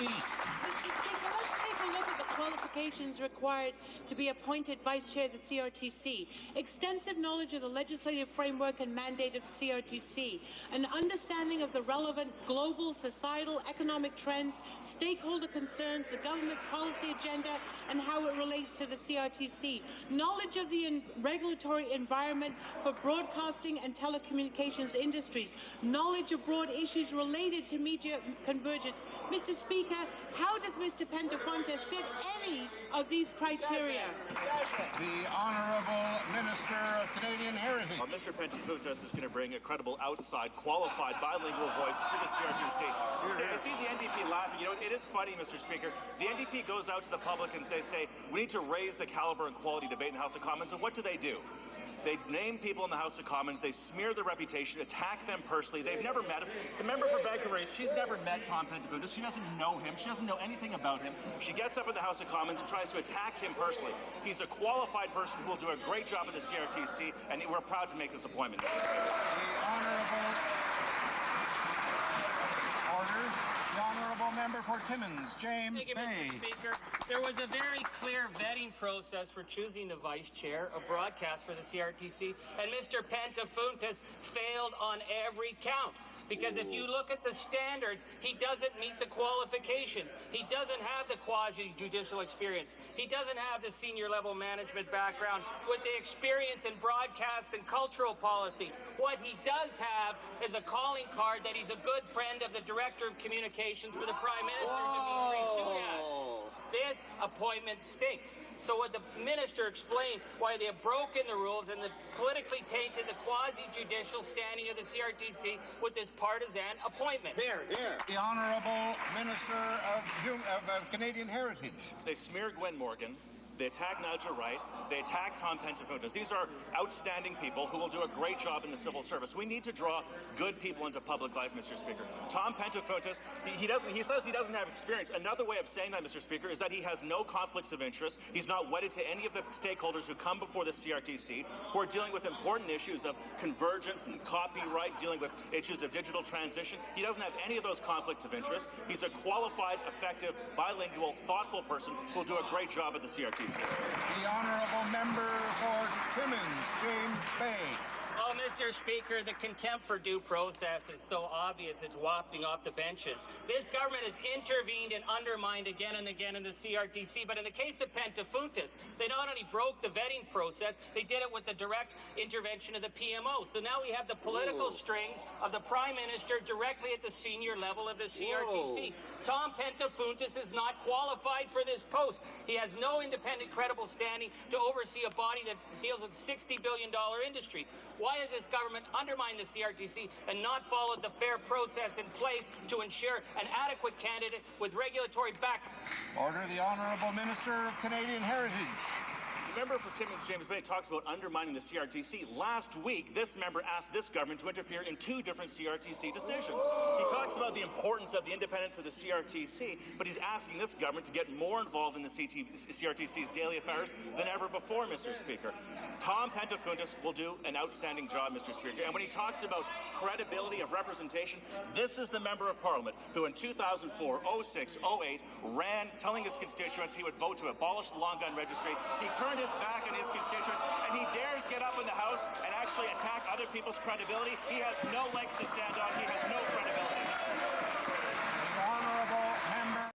please. Mr. Speaker, let's take a look at the qualifications required to be appointed Vice Chair of the CRTC. Extensive knowledge of the legislative framework and mandate of CRTC, an understanding of the relevant global, societal, economic trends, stakeholder concerns, the government's policy agenda, and how it relates to the CRTC. Knowledge of the regulatory environment for broadcasting and telecommunications industries. Knowledge of broad issues related to media convergence. Mr. Speaker, how does Mr. Pentafontes fit any of these criteria? The Honourable Minister of Canadian Heritage. Mr. Pentafontes is going to bring a credible, outside, qualified, bilingual voice to the CRTC. So you see the NDP laughing. You know, it is funny, Mr. Speaker. The NDP goes out to the public and they say, we need to raise the caliber and quality debate in the House of Commons. And what do? They name people in the House of Commons, they smear their reputation, attack them personally. They've never met him. The member for Vancouver East, she's never met Tom Pentafontes. She doesn't know him. She doesn't know anything about him. She gets up in the House of Commons and tries to attack him personally. He's a qualified person who will do a great job in the CRTC, and we're proud to make this appointment. The Honourable Member for Timmins, James Bay. Mr. Speaker. There was a very clear vetting process for choosing the Vice Chair of Broadcast for the CRTC, and Mr. Pentafontes failed on every count. Because if you look at the standards, he doesn't meet the qualifications. He doesn't have the quasi-judicial experience. He doesn't have the senior-level management background with the experience in broadcast and cultural policy. What he does have is a calling card that he's a good friend of the Director of Communications for the Prime Minister, Dimitri Soundas. This appointment stinks. So would the minister explain why they have broken the rules and politically tainted the quasi-judicial standing of the CRTC with this partisan appointment? The Honourable Minister of Canadian Heritage. They smear Gwen Morgan. They attack Nigel Wright. They attack Tom Pentafontes. These are outstanding people who will do a great job in the civil service. We need to draw good people into public life, Mr. Speaker. Tom Pentafontes, he says he doesn't have experience. Another way of saying that, Mr. Speaker, is that he has no conflicts of interest. He's not wedded to any of the stakeholders who come before the CRTC, who are dealing with important issues of convergence and copyright, dealing with issues of digital transition. He doesn't have any of those conflicts of interest. He's a qualified, effective, bilingual, thoughtful person who will do a great job at the CRTC. The Honourable Member for Timmins, James Bay. Oh, Mr. Speaker, the contempt for due process is so obvious it's wafting off the benches. This government has intervened and undermined again and again in the CRTC, but in the case of Pentafontes, they not only broke the vetting process, they did it with the direct intervention of the PMO. So now we have the political strings of the Prime Minister directly at the senior level of the CRTC. Tom Pentafontes is not qualified for this post. He has no independent, credible standing to oversee a body that deals with $60 billion industry. Why has this government undermined the CRTC and not followed the fair process in place to ensure an adequate candidate with regulatory backup? Order. The Honourable Minister of Canadian Heritage. The member for Timmins, James Bay, talks about undermining the CRTC. Last week, this member asked this government to interfere in 2 different CRTC decisions. He talks about the importance of the independence of the CRTC, but he's asking this government to get more involved in the CRTC's daily affairs than ever before, Mr. Speaker. Tom Pentafontes will do an outstanding job, Mr. Speaker. And when he talks about credibility of representation, this is the member of Parliament who in 2004, 06, 08 ran telling his constituents he would vote to abolish the long gun registry. He turned his back on his constituents, and he dares get up in the House and actually attack other people's credibility. He has no legs to stand on. He has no credibility.